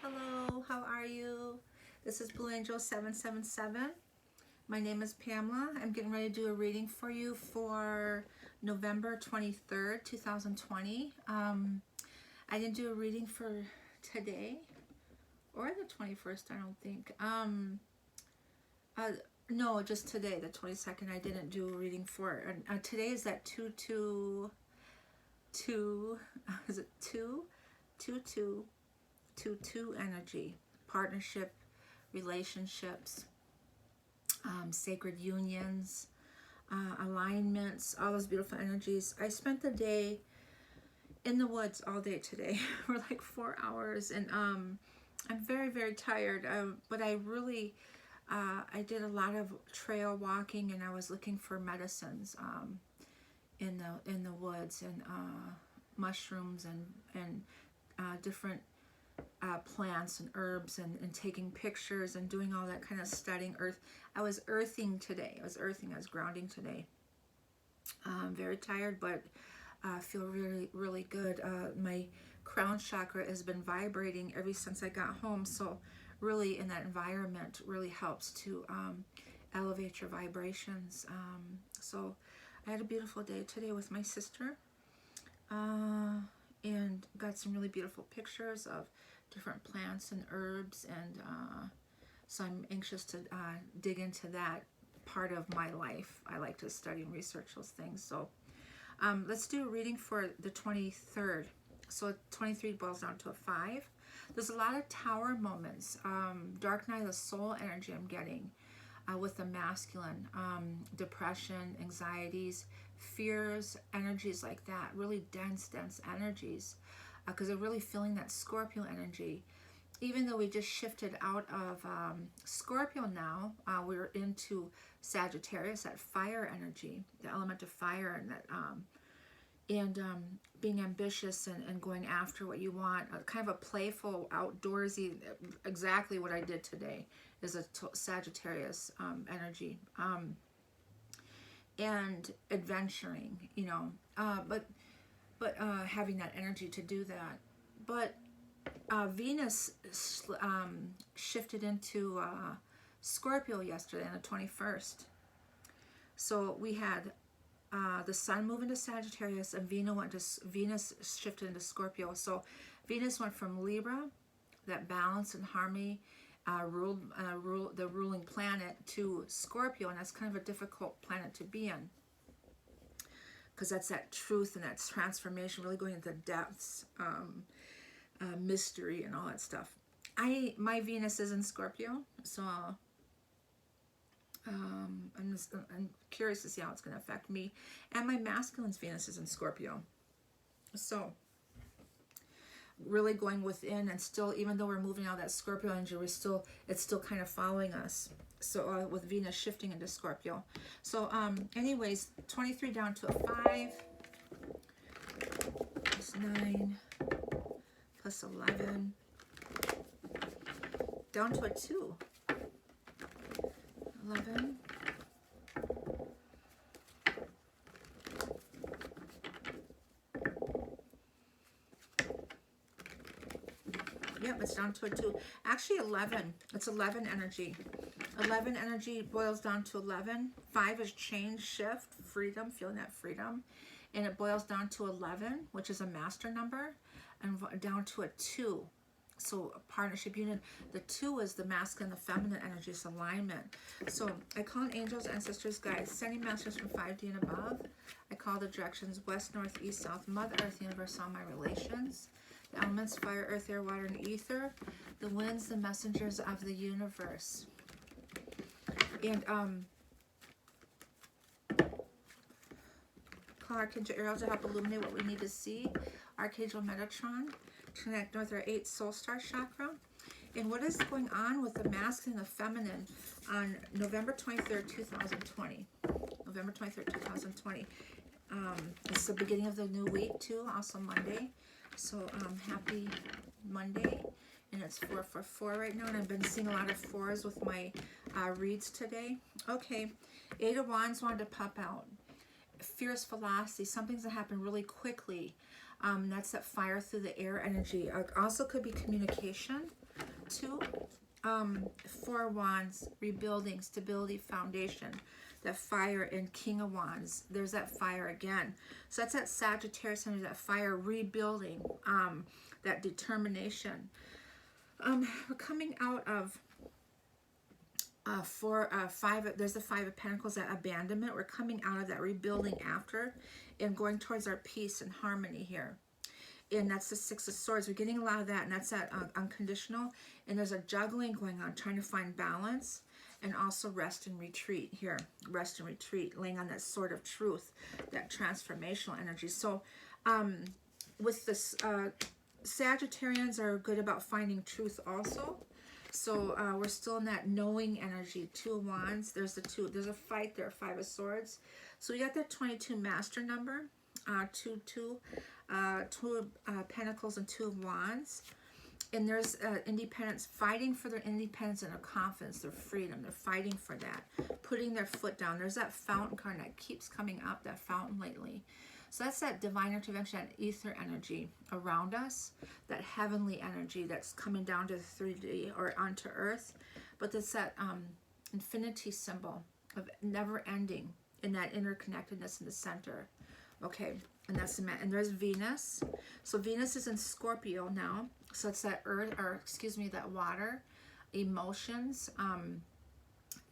Hello, how are you? This is Blue Angel 777. My name is Pamela. I'm getting ready to do a reading for you for November 23rd, 2020. I didn't do a reading for today or the 21st, I don't think. Uh, no, just today, the 22nd, I didn't do a reading for. Today is that 222, is it 222 energy, partnership, relationships, sacred unions, alignments, all those beautiful energies. I spent the day in the woods all day today for like 4 hours, and I'm very tired, but I really I did a lot of trail walking, and I was looking for medicines in the woods, and mushrooms and different plants and herbs, and taking pictures and doing all that kind of studying. I was earthing today. I was grounding today. I'm very tired, but feel really good. My crown chakra has been vibrating ever since I got home, so really in that environment really helps to elevate your vibrations. So I had a beautiful day today with my sister, and got some really beautiful pictures of different plants and herbs, and so I'm anxious to dig into that part of my life. I like to study and research those things. So let's do a reading for the 23rd. So 23 boils down to a 5. There's a lot of tower moments, dark night of the soul energy I'm getting with the masculine, depression, anxieties, fears, energies like that, really dense energies, because I'm really feeling that Scorpio energy. Even though we just shifted out of Scorpio now, we're into Sagittarius, that fire energy, the element of fire, and that being ambitious and going after what you want, kind of a playful, outdoorsy, exactly what I did today is a Sagittarius energy, and adventuring, but having that energy to do that. But Venus shifted into Scorpio yesterday on the 21st. So we had the sun moving to Sagittarius, and Venus shifted into Scorpio. So Venus went from Libra, that balance and harmony, the ruling planet, to Scorpio, and that's kind of a difficult planet to be in, because that's that truth and that transformation, really going into depths, mystery and all that stuff. My Venus is in Scorpio, so I'm curious to see how it's going to affect me. And my masculine's Venus is in Scorpio, so really going within, and still, even though we're moving out of that Scorpio energy, it's still kind of following us. So with Venus shifting into Scorpio. So anyways, 23 down to a 5 plus 9 plus 11 down to a 2. 11 Yep, it's down to a 2. Actually 11. It's 11 energy. 11 energy boils down to 11. 5 is change, shift, freedom, feeling that freedom. And it boils down to 11, which is a master number, and down to a 2. So a partnership union. The 2 is the masculine, the feminine energy, it's alignment. So I call in angels, ancestors, guides, sending masters from 5D and above. I call the directions west, north, east, south, Mother Earth, universe, all my relations. The elements, fire, earth, air, water, and ether. The winds, the messengers of the universe. And call Archangel Ariel to help illuminate what we need to see. Archangel Metatron to connect with our 8th soul star chakra. And what is going on with the masculine and the feminine on November 23rd, 2020. November 23rd, 2020. It's the beginning of the new week too, also Monday. So happy Monday. And it's 444 right now, and I've been seeing a lot of 4s with my reads today. Okay, 8 of Wands wanted to pop out. Fierce velocity, something's that happened really quickly. That's that fire through the air energy. Also could be communication. two, 4 of Wands, rebuilding, stability, foundation. That fire in King of Wands, there's that fire again. So that's that Sagittarius energy, that fire rebuilding, that determination. We're coming out of 5, there's the 5 of Pentacles, that abandonment. We're coming out of that rebuilding after and going towards our peace and harmony here. And that's the 6 of Swords. We're getting a lot of that, and that's that unconditional. And there's a juggling going on, trying to find balance, and also rest and retreat here. Rest and retreat, laying on that sword of truth, that transformational energy. So with this, Sagittarians are good about finding truth also. So we're still in that knowing energy. 2 of Wands. There's the 2. There's a fight there. 5 of Swords. So we got that 22 master number. 2 of Pentacles and 2 of Wands. And there's independence, fighting for their independence and their confidence, their freedom. They're fighting for that, putting their foot down. There's that fountain card that keeps coming up, that fountain lately. So that's that divine intervention, that ether energy around us, that heavenly energy that's coming down to the 3D or onto earth. But it's that infinity symbol of never ending in that interconnectedness in the center. Okay, and that's the and there's Venus. So Venus is in Scorpio now. So it's that earth, or excuse me, that water, emotions,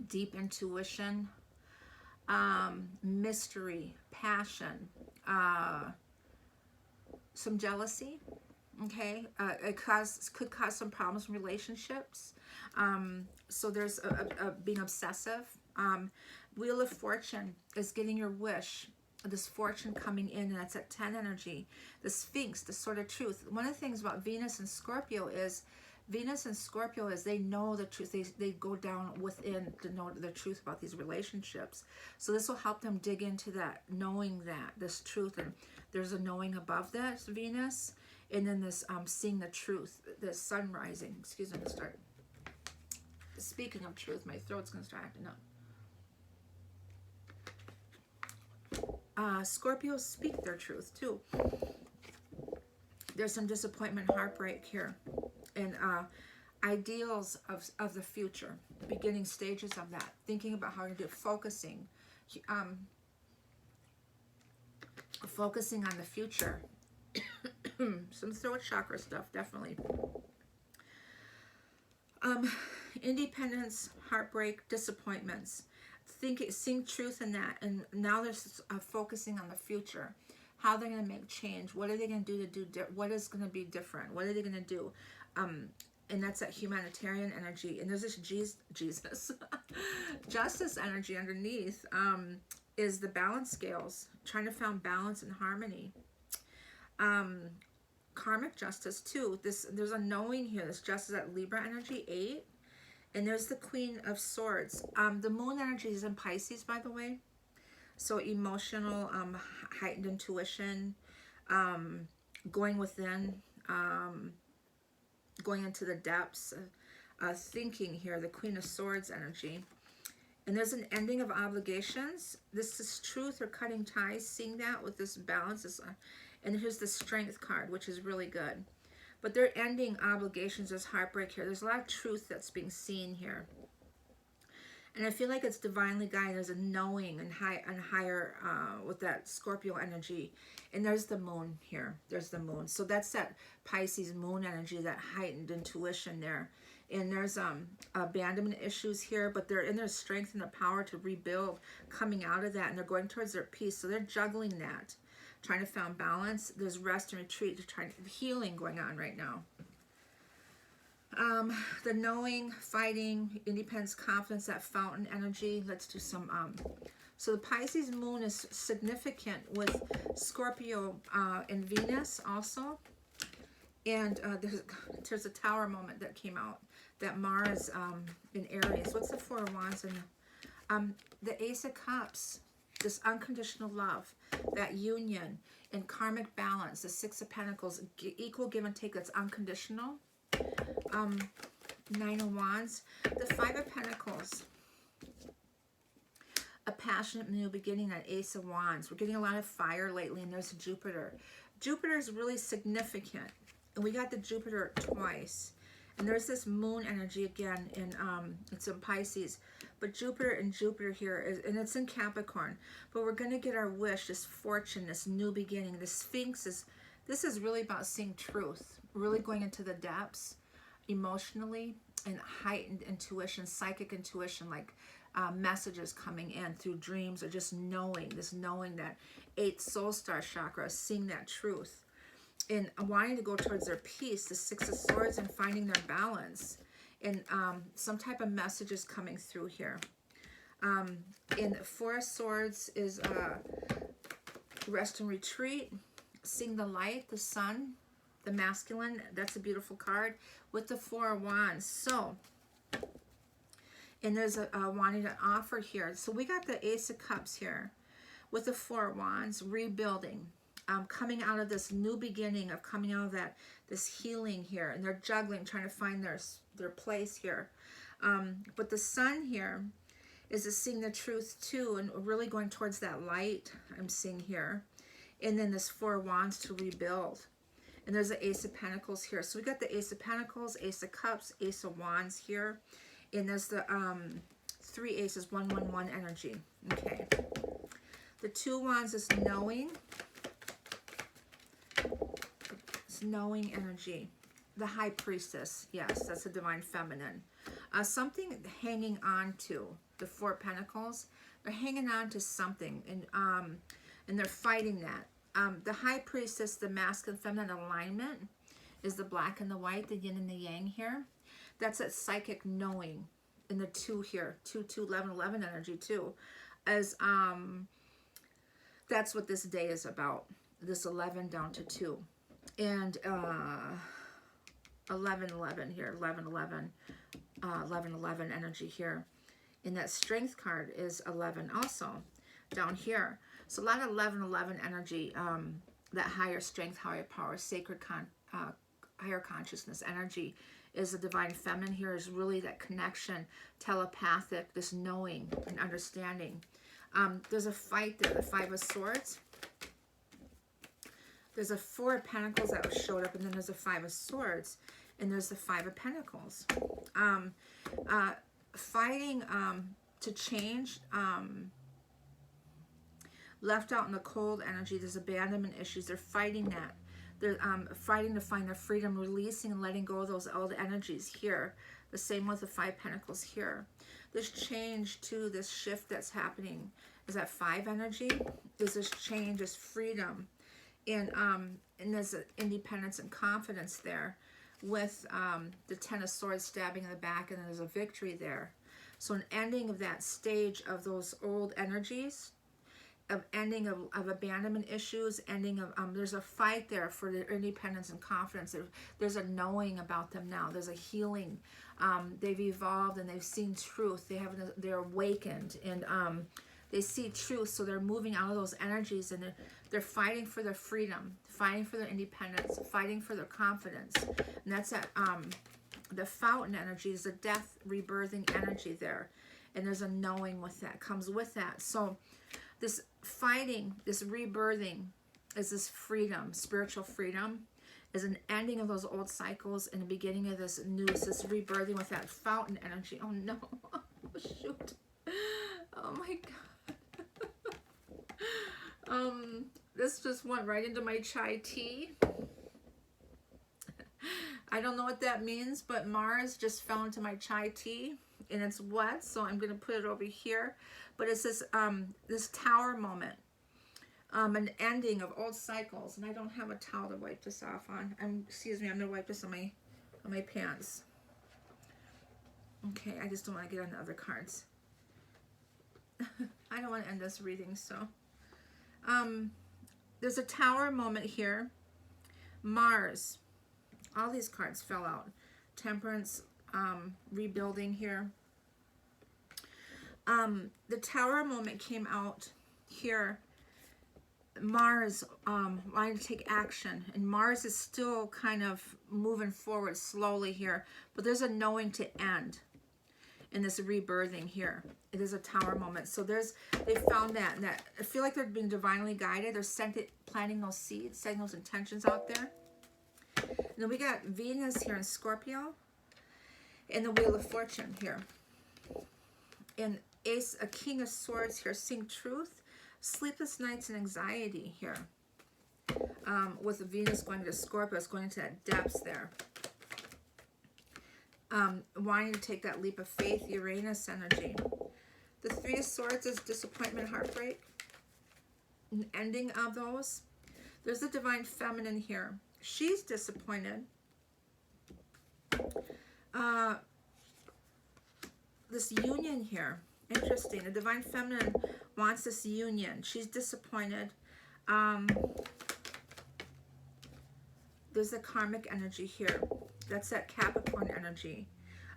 deep intuition, mystery, passion, some jealousy. Okay, it could cause some problems in relationships. So there's being obsessive. Wheel of Fortune is getting your wish. This fortune coming in, and that's at 10 energy. The Sphinx, the sword of truth. One of the things about Venus and Scorpio is they know the truth. They go down within to know the truth about these relationships. So this will help them dig into that, knowing that this truth. And there's a knowing above that, Venus, and then this seeing the truth, the sun rising. Excuse me, I'm gonna start speaking of truth. My throat's gonna start acting up. Scorpios speak their truth too. There's some disappointment, heartbreak here, and ideals of the future, beginning stages of that, thinking about how to do it, focusing on the future. Some throat chakra stuff, definitely. Independence, heartbreak, disappointments. Seeing truth in that, and now they're focusing on the future, how they're going to make change, what are they going to do what is going to be different, what are they going to do, and that's that humanitarian energy. And there's this Jesus justice energy underneath, is the balance scales, trying to find balance and harmony. Karmic justice too. There's a knowing here. This justice, that Libra energy, 8. And there's the Queen of Swords. The moon energy is in Pisces, by the way. So emotional, heightened intuition, going within, going into the depths, thinking here, the Queen of Swords energy. And there's an ending of obligations. This is truth or cutting ties, seeing that with this balance. And here's the Strength card, which is really good. But they're ending obligations. There's heartbreak here. There's a lot of truth that's being seen here. And I feel like it's divinely guided. There's a knowing and higher with that Scorpio energy. And there's the moon here. There's the moon. So that's that Pisces moon energy, that heightened intuition there. And there's abandonment issues here, but they're in their strength and the power to rebuild, coming out of that, and they're going towards their peace. So they're juggling that, trying to find balance. There's rest and retreat, trying healing going on right now. The knowing, fighting, independence, confidence, that fountain energy. Let's do some. So the Pisces moon is significant with Scorpio and Venus also. And there's a tower moment that came out, that Mars in Aries. What's the Four of Wands? And the Ace of Cups, this unconditional love, that union and karmic balance, the Six of Pentacles, equal give and take, that's unconditional. Nine of Wands, the Five of Pentacles, a passionate new beginning, that Ace of Wands. We're getting a lot of fire lately, and there's Jupiter. Jupiter is really significant. And we got the Jupiter twice. And there's this moon energy again, in it's in Pisces, but Jupiter and Jupiter here is, and it's in Capricorn. But we're going to get our wish, this fortune, this new beginning. The Sphinx is, this is really about seeing truth, really going into the depths emotionally, and heightened intuition, psychic intuition, like messages coming in through dreams, or just knowing, this knowing, that 8th soul star chakra, seeing that truth, and wanting to go towards their peace, the 6 of Swords, and finding their balance. And some type of message is coming through here. In 4 of Swords is rest and retreat, seeing the light, the sun, the masculine. That's a beautiful card with the 4 of Wands. So, and there's a wanting to offer here. So we got the Ace of Cups here with the 4 of Wands, rebuilding, coming out of this new beginning, of coming out of that, this healing here, and they're juggling, trying to find their place here. But the sun here is seeing the truth too, and really going towards that light I'm seeing here. And then this 4 of Wands to rebuild. And there's the Ace of Pentacles here. So we got the Ace of Pentacles, Ace of Cups, Ace of Wands here. And there's the 3 aces, 111 energy. Okay. The 2 of Wands is knowing. It's knowing energy. The High Priestess. Yes, that's the Divine Feminine. Something hanging on to. The 4 of Pentacles. They're hanging on to something. And they're fighting that. The High Priestess, the masculine feminine alignment, is the black and the white, the yin and the yang here. That's that psychic knowing. In the 2 here, 2, 2, 11, 11 energy too. As that's what this day is about. This 11 down to 2. And 11, 11 here, 11, 11, 11, 11 energy here. And that strength card is 11 also down here. So a lot of 11, 11 energy, that higher strength, higher power, sacred higher consciousness energy is the divine feminine here, is really that connection, telepathic, this knowing and understanding. There's a fight there, the 5 of Swords. There's a 4 of Pentacles that showed up, and then there's a 5 of Swords, and there's the 5 of Pentacles. Fighting to change, left out in the cold energy. There's abandonment issues. They're fighting that. They're fighting to find their freedom, releasing and letting go of those old energies here. The same with the 5 Pentacles here. This change too, this shift that's happening, is that 5 energy. Is this change, this freedom, and there's independence and confidence there, with the 10 of Swords stabbing in the back, and then there's a victory there. So an ending of that stage of those old energies, of ending of abandonment issues, ending of, there's a fight there for their independence and confidence. There's a knowing about them now. There's a healing. They've evolved and they've seen truth. They're awakened, and they see truth. So they're moving out of those energies, and they're fighting for their freedom, fighting for their independence, fighting for their confidence. And that's that, the fountain energy is a death, rebirthing energy there. And there's a knowing with that, comes with that. So this fighting, this rebirthing, is this freedom, spiritual freedom, is an ending of those old cycles and the beginning of this new, this rebirthing with that fountain energy. Oh no, oh shoot, oh my God. This just went right into my chai tea. I don't know what that means, but Mars just fell into my chai tea, and it's wet, so I'm going to put it over here. But it's this this tower moment, an ending of old cycles, and I don't have a towel to wipe this off on. Excuse me, I'm going to wipe this on my pants. Okay, I just don't want to get on the other cards. I don't want to end this reading, so there's a tower moment here. Mars. All these cards fell out. Temperance, rebuilding here. The tower moment came out here. Mars wanting to take action, and Mars is still kind of moving forward slowly here, but there's a knowing to end in this rebirthing here. It is a tower moment. So they found that I feel like they're being divinely guided. They're planting those seeds, setting those intentions out there. And then we got Venus here in Scorpio. in the Wheel of Fortune here. In a King of Swords here, seeing truth, sleepless nights and anxiety here. With Venus going to Scorpio, it's going into that depths there. Wanting to take that leap of faith, Uranus energy. The Three of Swords is disappointment, heartbreak, an ending of those. There's the Divine Feminine here. She's disappointed. This union here, interesting. The Divine Feminine wants this union. She's disappointed. There's the karmic energy here. That's that Capricorn energy.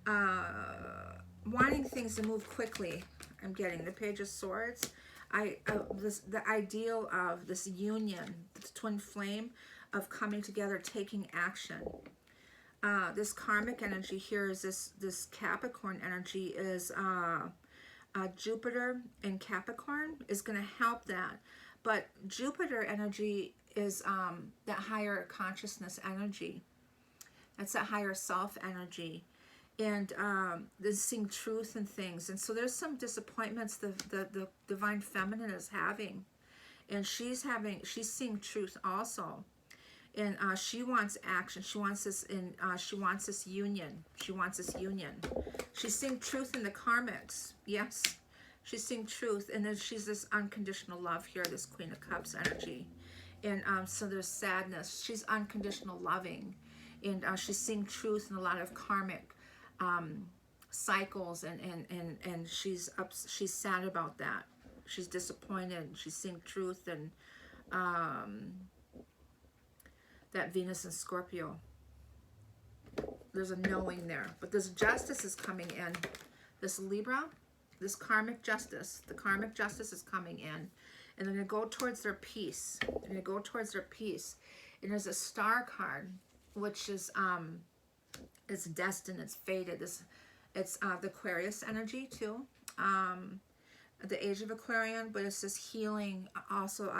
Wanting things to move quickly. I'm getting the Page of Swords. The ideal of this union, this twin flame of coming together, taking action. This karmic energy here is this Capricorn energy is Jupiter in Capricorn is going to help that. But Jupiter energy is that higher consciousness energy. That's that higher self energy. And this seeing truth in things. And so there's some disappointments the Divine Feminine is having. And she's seeing truth also. And she wants action. She wants this she wants this union. She wants this union. She's seeing truth in the karmics. Yes. She's seeing truth. And then she's this unconditional love here, this Queen of Cups energy. And so there's sadness. She's unconditional loving. And she's seeing truth in a lot of karmic cycles, and she's sad about that. She's disappointed. She's seeing truth and that Venus and Scorpio. There's a knowing there, but this justice is coming in. This Libra, this karmic justice. The karmic justice is coming in, and they're gonna go towards their peace. They're gonna go towards their peace. And there's a Star card, which is it's destined, it's fated. It's the Aquarius energy too, the age of Aquarian, but it's this healing. Also,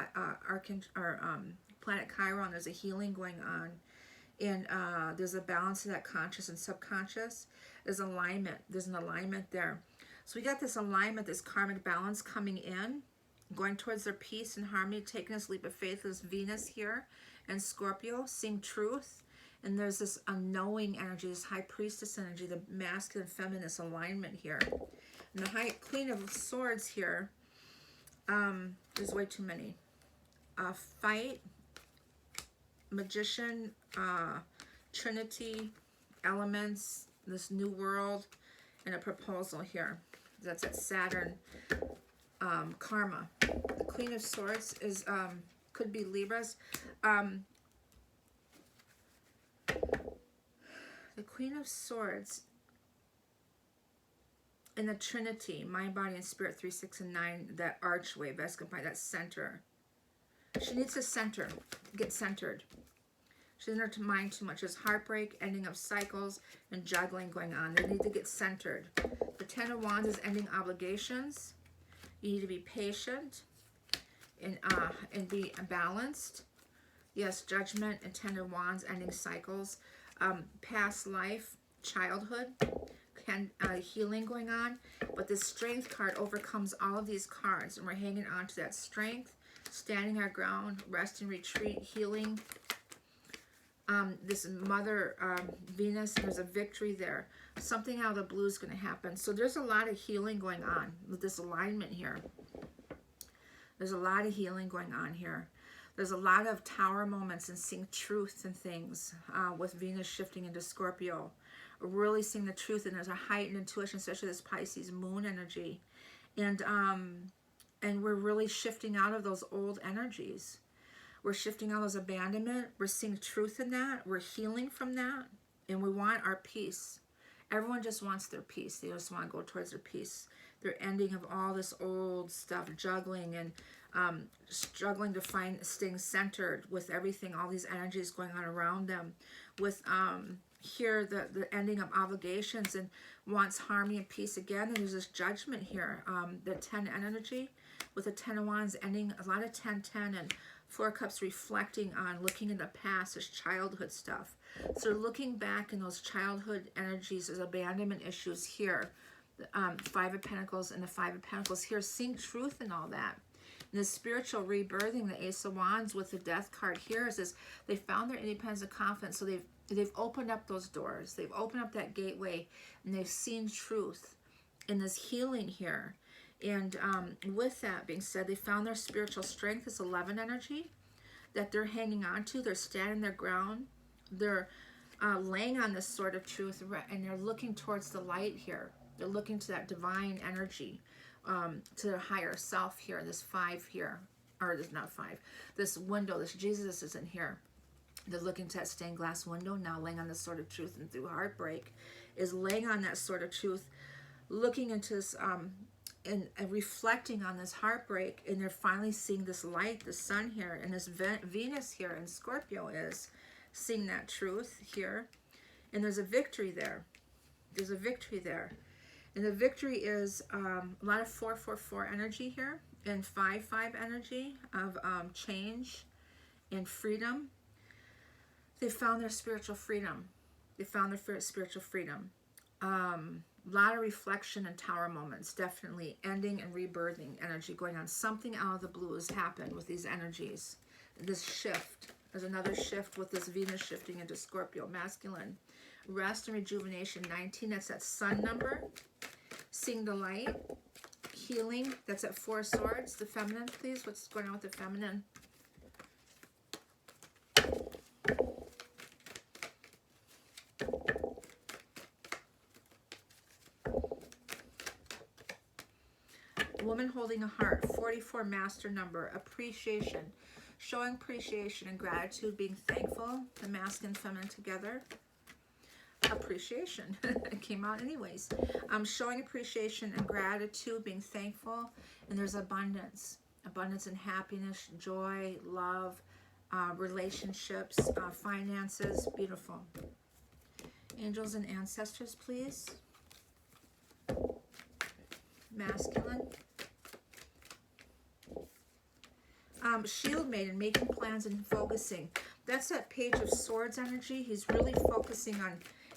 planet Chiron. There's a healing going on, and there's a balance of that conscious and subconscious. There's alignment. There's an alignment there. So we got this alignment, this karmic balance coming in, going towards their peace and harmony, taking this leap of faith. There's Venus here and Scorpio, seeing truth. And there's this unknowing energy, this High Priestess energy, the masculine feminist alignment here. And the Queen of Swords here, there's way too many. Fight, Magician, Trinity, Elements, this new world, and a proposal here. That's at Saturn, Karma. The Queen of Swords is could be Libras. The Queen of Swords in the Trinity, mind, body, and spirit, 3, 6, and 9, that archway, Vescampi, that center. She needs to center, get centered. She doesn't mind too much. There's heartbreak, ending of cycles, and juggling going on. They need to get centered. The Ten of Wands is ending obligations. You need to be patient and be balanced. Yes, Judgment and Ten of Wands, ending cycles. Past life, childhood, healing going on. But the Strength card overcomes all of these cards. And we're hanging on to that strength, standing our ground, rest and retreat, healing. This Mother Venus, there's a victory there. Something out of the blue is going to happen. So there's a lot of healing going on with this alignment here. There's a lot of healing going on here. There's a lot of tower moments and seeing truth and things with Venus shifting into Scorpio. Really seeing the truth, and there's a heightened intuition, especially this Pisces moon energy. And we're really shifting out of those old energies. We're shifting out those abandonment. We're seeing truth in that. We're healing from that. And we want our peace. Everyone just wants their peace. They just want to go towards their peace. They're ending of all this old stuff, juggling and struggling to staying centered with everything, all these energies going on around them. With here, the ending of obligations, and wants harmony and peace again. And there's this Judgment here, the 10 energy, with the 10 of Wands ending, a lot of 10-10 and 4 Cups reflecting on looking in the past, this childhood stuff. So they're looking back in those childhood energies, there's abandonment issues here. Five of Pentacles and the Five of Pentacles here, seeing truth in all that. And the spiritual rebirthing, the Ace of Wands with the Death card here is they found their independence and confidence. So they've opened up those doors. They've opened up that gateway, and they've seen truth in this healing here. And with that being said, they found their spiritual strength, this 11 energy that they're hanging on to. They're standing their ground. They're laying on this sort of truth, and they're looking towards the light here. They're looking to that divine energy, to their higher self here, this 5 here, or this not 5, this window, this Jesus is in here. They're looking to that stained glass window now, laying on this sort of truth, and through heartbreak is laying on that sort of truth, looking into this, and reflecting on this heartbreak, and they're finally seeing this light, the sun here, and this Venus here in Scorpio is seeing that truth here, and there's a victory there. There's a victory there. And the victory is a lot of 444 energy here, and 55 energy of change and freedom. They found their spiritual freedom. They found their spiritual freedom. A lot of reflection and tower moments, definitely ending and rebirthing energy going on. Something out of the blue has happened with these energies. This shift. There's another shift with this Venus shifting into Scorpio, masculine. Rest and rejuvenation, 19, that's that sun number. Seeing the light. Healing, that's at 4 swords. The feminine, please. What's going on with the feminine? Woman holding a heart, 44 master number. Appreciation, showing appreciation and gratitude, being thankful, the masculine and feminine together. Appreciation, it came out anyways. Showing appreciation and gratitude, being thankful, and there's abundance and happiness, joy, love, relationships, finances. Beautiful. Angels and ancestors, please. Masculine. Shield maiden, making plans and focusing. That's that Page of Swords energy. He's really focusing on,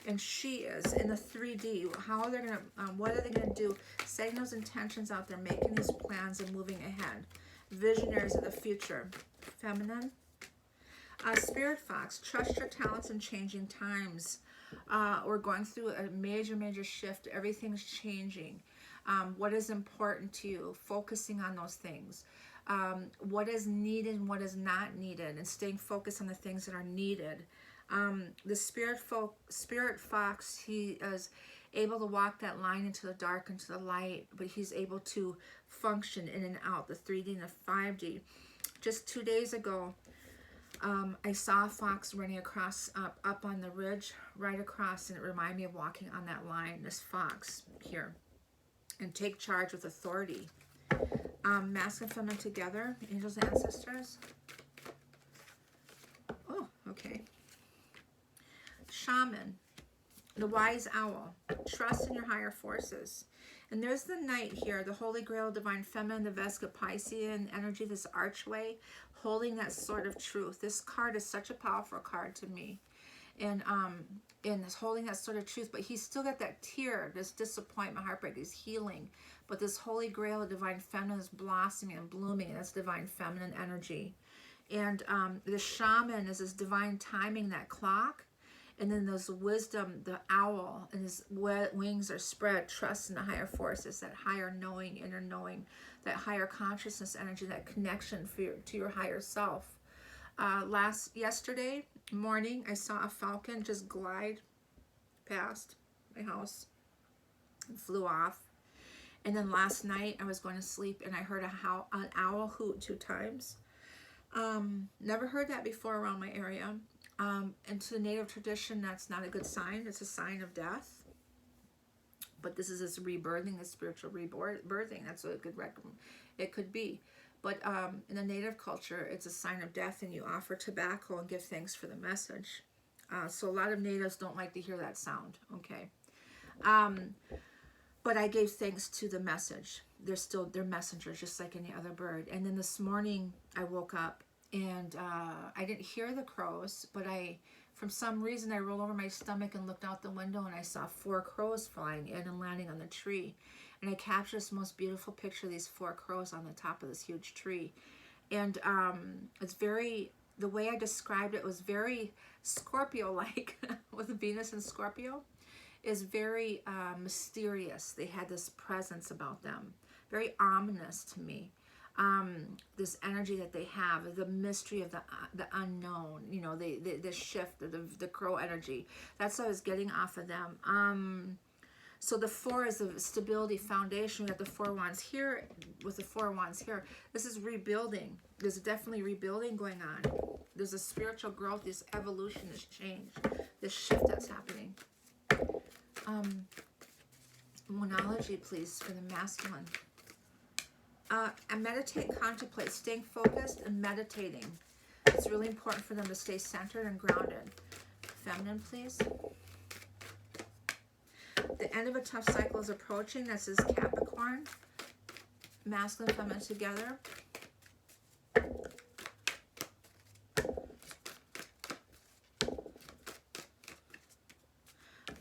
and she is in the 3D. How are they gonna? What are they gonna do? Setting those intentions out there, making these plans and moving ahead. Visionaries of the future. Feminine. Spirit Fox, trust your talents in changing times. We're going through a major shift. Everything's changing. What is important to you? Focusing on those things. What is needed and what is not needed, and staying focused on the things that are needed. The Spirit Fox, he is able to walk that line into the dark, into the light, but he's able to function in and out, the 3D and the 5D. Just 2 days ago, I saw a fox running across, up on the ridge, right across, and it reminded me of walking on that line, this fox here. And take charge with authority. Masculine and feminine together, angels and ancestors. Oh, okay. Shaman, the wise owl, trust in your higher forces. And there's the knight here, the Holy Grail, divine feminine, the Vesica Piscean energy, this archway, holding that sort of truth. This card is such a powerful card to me. And is holding that sort of truth, but he's still got that tear, this disappointment, heartbreak. He's healing, but this Holy Grail of divine feminine is blossoming and blooming, and that's divine feminine energy. And the shaman is this divine timing, that clock, and then there's wisdom, the owl, and his wings are spread, trust in the higher forces, that higher knowing, inner knowing, that higher consciousness energy, that connection to your higher self. Yesterday morning, I saw a falcon just glide past my house and flew off. And then last night, I was going to sleep and I heard an owl hoot 2 times. Never heard that before around my area. And to the native tradition, that's not a good sign. It's a sign of death. But this is this rebirthing, this spiritual rebirthing. That's what it could be. But in the native culture, it's a sign of death, and you offer tobacco and give thanks for the message. So a lot of natives don't like to hear that sound, okay? But I gave thanks to the message. They're messengers, just like any other bird. And then this morning, I woke up, and I didn't hear the crows, but from some reason, I rolled over my stomach and looked out the window, and I saw 4 crows flying in and landing on the tree. And I captured this most beautiful picture of these 4 crows on the top of this huge tree. And it's very, the way I described it was very Scorpio-like, with Venus and Scorpio, is very mysterious. They had this presence about them, very ominous to me. This energy that they have, the mystery of the unknown, you know, the shift, the crow energy. That's what I was getting off of them. So the 4 is the stability foundation. We have the 4 wands here with the 4 wands here. This is rebuilding. There's definitely rebuilding going on. There's a spiritual growth, this evolution, this change, this shift that's happening. Monology, please, for the masculine. And meditate, contemplate, staying focused and meditating. It's really important for them to stay centered and grounded. Feminine, please. The end of a tough cycle is approaching. This is Capricorn. Masculine, feminine together.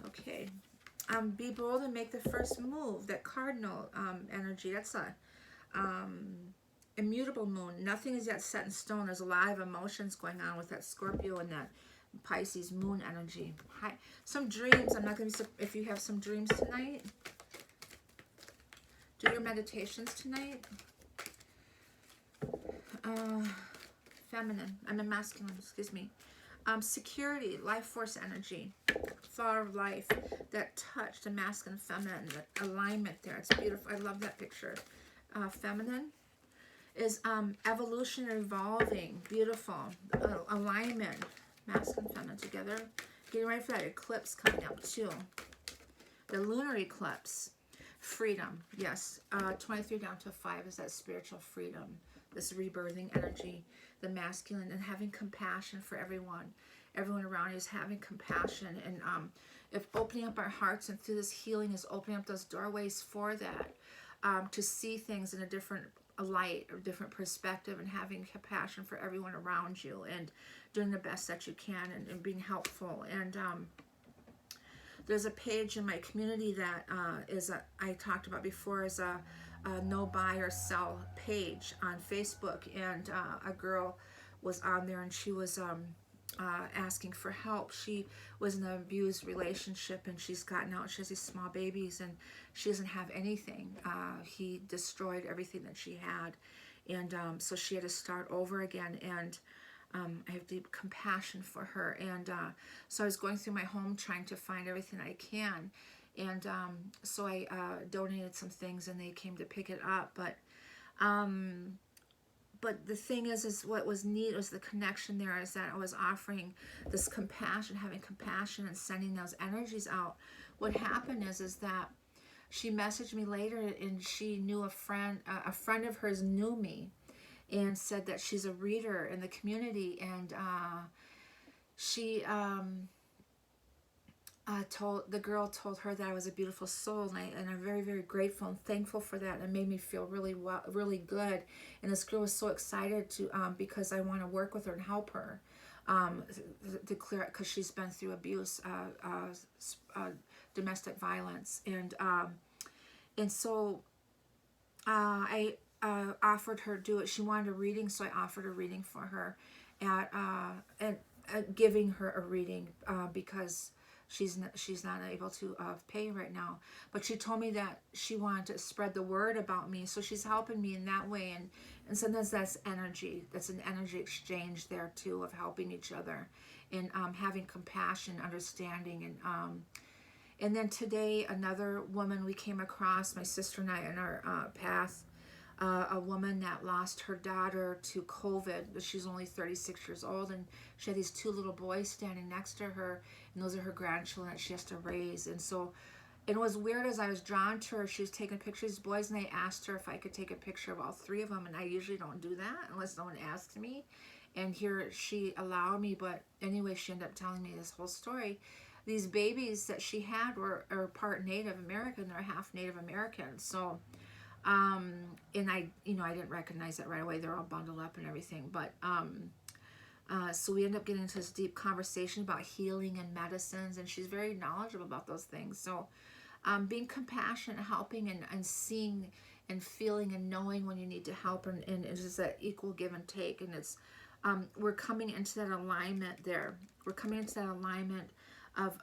Okay. Be bold and make the first move. That cardinal energy. That's a immutable moon. Nothing is yet set in stone. There's a lot of emotions going on with that Scorpio and that Pisces moon energy. Hi. Some dreams. I'm not going to be, if you have some dreams tonight, do your meditations tonight. Feminine. I'm a masculine, excuse me. Security, life force energy, flower of life, that touch, the masculine, feminine, the alignment there. It's beautiful. I love that picture. Feminine is evolution, evolving, beautiful, alignment, masculine, feminine together. Getting ready for that eclipse coming up too. The lunar eclipse, freedom, yes. 23 down to 5 is that spiritual freedom, this rebirthing energy, the masculine, and having compassion for everyone. Everyone around you is having compassion, and if opening up our hearts and through this healing is opening up those doorways for that. To see things in a different light or different perspective, and having compassion for everyone around you, and doing the best that you can, and being helpful. And there's a page in my community that I talked about before, is a no buy or sell page on Facebook, and a girl was on there, and she was asking for help. She was in an abused relationship, and she's gotten out. She has these small babies, and she doesn't have anything. He destroyed everything that she had, and so she had to start over again. And I have deep compassion for her. And so I was going through my home trying to find everything I can, and so I donated some things, and they came to pick it up. But the thing is what was neat was the connection there, is that I was offering this compassion, having compassion, and sending those energies out. What happened is that she messaged me later, and she knew a friend of hers knew me, and said that she's a reader in the community, and she the girl told her that I was a beautiful soul, and I'm very, very grateful and thankful for that. It made me feel really good. And this girl was so excited to because I want to work with her and help her to clear it, because she's been through abuse, domestic violence, and so I offered her do it. She wanted a reading, so I offered a reading for her, at giving her a reading because she's not able to pay right now. But she told me that she wanted to spread the word about me, so she's helping me in that way. And sometimes that's energy. That's an energy exchange there too, of helping each other, and having compassion, understanding, and then today another woman we came across, my sister and I, in our path. A woman that lost her daughter to COVID. She's only 36 years old, and she had these 2 little boys standing next to her, and those are her grandchildren that she has to raise. And so it was weird, as I was drawn to her, she was taking pictures of these boys, and I asked her if I could take a picture of all 3 of them, and I usually don't do that unless someone asks me, and here she allowed me. But anyway, she ended up telling me this whole story. These babies that she had are part Native American, they're half Native American. So and I didn't recognize it right away. They're all bundled up and everything. But So we end up getting into this deep conversation about healing and medicines, and she's very knowledgeable about those things. So being compassionate, helping, and seeing and feeling and knowing when you need to help, and it's just that equal give and take. And it's we're coming into that alignment there. We're coming into that alignment of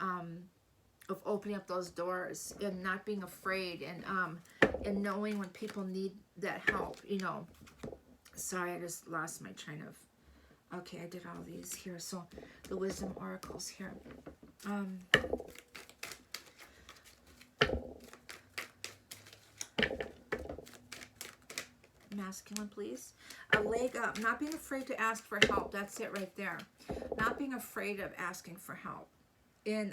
opening up those doors and not being afraid, and knowing when people need that help. You know, sorry, I just lost my train of. Okay, I did all these here. So the wisdom oracles here. Masculine, please. A leg up. Not being afraid to ask for help. That's it right there. Not being afraid of asking for help. In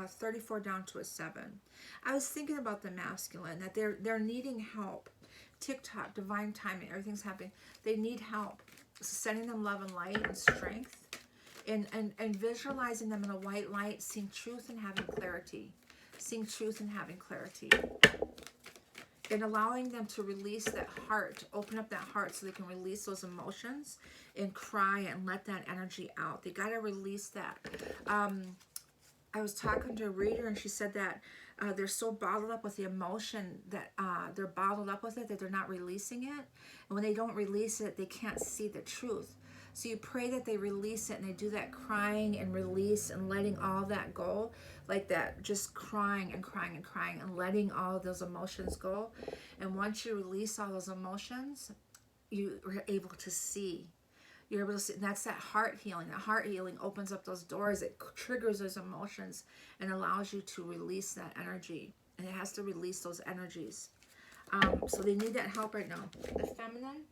34 down to a 7. I was thinking about the masculine, that they're needing help. TikTok, divine timing, everything's happening. They need help. Sending them love and light and strength, and visualizing them in a white light, seeing truth and having clarity. Seeing truth and having clarity. And allowing them to release that heart, open up that heart so they can release those emotions and cry and let that energy out. They got to release that. I was talking to a reader, and she said that they're so bottled up with the emotion, that they're bottled up with it, that they're not releasing it. And when they don't release it, they can't see the truth. So you pray that they release it, and they do that crying and release and letting all that go, like that, just crying and crying and crying and letting all of those emotions go. And once you release all those emotions, you are able to see. You're able to see, and that's that heart healing. That heart healing opens up those doors. It triggers those emotions and allows you to release that energy. And it has to release those energies. So they need that help right now. The feminine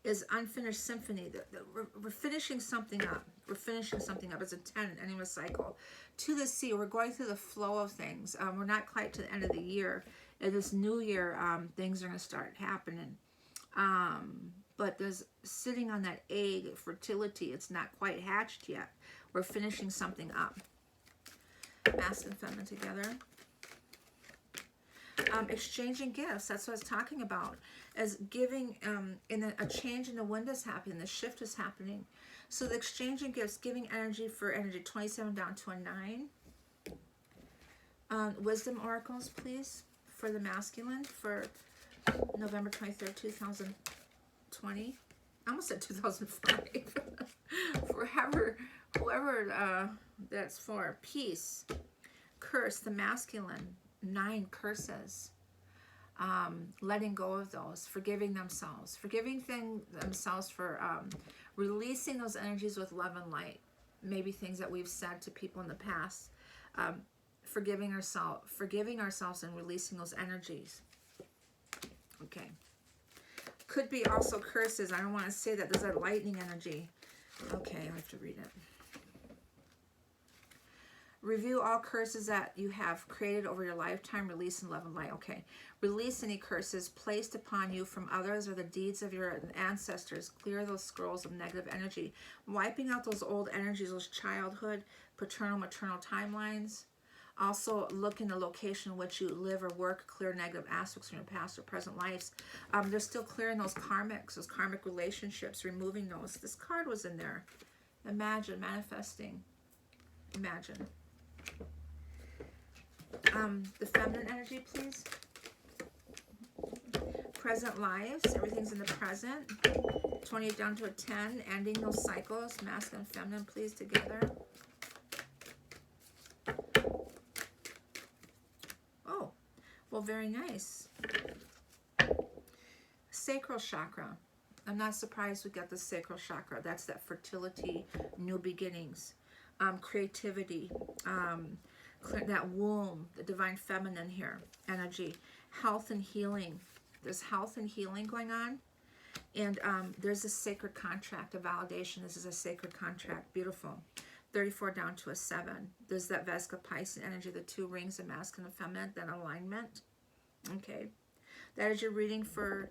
is unfinished symphony. We're finishing something up. We're finishing something up. It's a 10, ending a cycle. To the sea, we're going through the flow of things. We're not quite to the end of the year. In this new year, things are going to start happening. But there's sitting on that egg, fertility. It's not quite hatched yet. We're finishing something up. Masculine and feminine together. Exchanging gifts. That's what I was talking about. As giving, a change in the wind is happening. The shift is happening. So the exchanging gifts, giving energy for energy. 27 down to a 9. Wisdom oracles, please, for the masculine for November 23rd, 2020. I almost said 2005. Whoever that's for. Peace. Curse, the masculine. 9 curses. Letting go of those. Forgiving themselves. Forgiving themselves for releasing those energies with love and light. Maybe things that we've said to people in the past. Forgiving ourselves and releasing those energies. Okay. Could be also curses. I don't want to say that. There's that lightning energy. Okay, I have to read it. Review all curses that you have created over your lifetime. Release in love and light. Okay. Release any curses placed upon you from others or the deeds of your ancestors. Clear those scrolls of negative energy. Wiping out those old energies, those childhood, paternal, maternal timelines. Also, look in the location in which you live or work. Clear negative aspects from your past or present lives. They're still clearing those karmic relationships, removing those. This card was in there. Imagine, manifesting. Imagine. The feminine energy, please. Present lives. Everything's in the present. 28 down to a 10. Ending those cycles. Masculine and feminine, please, together. Oh, well, very nice. Sacral chakra. I'm not surprised we got the sacral chakra. That's that fertility, new beginnings, creativity, that womb, the divine feminine here, energy, health and healing. There's health and healing going on. And there's a sacred contract, a validation. This is a sacred contract. Beautiful. 34 down to a 7. There's that Vesica Pisces energy, the 2 rings of masculine and feminine, that alignment. Okay. That is your reading for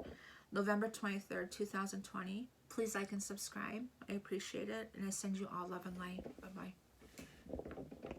November 23rd, 2020. Please like and subscribe. I appreciate it. And I send you all love and light. Bye-bye.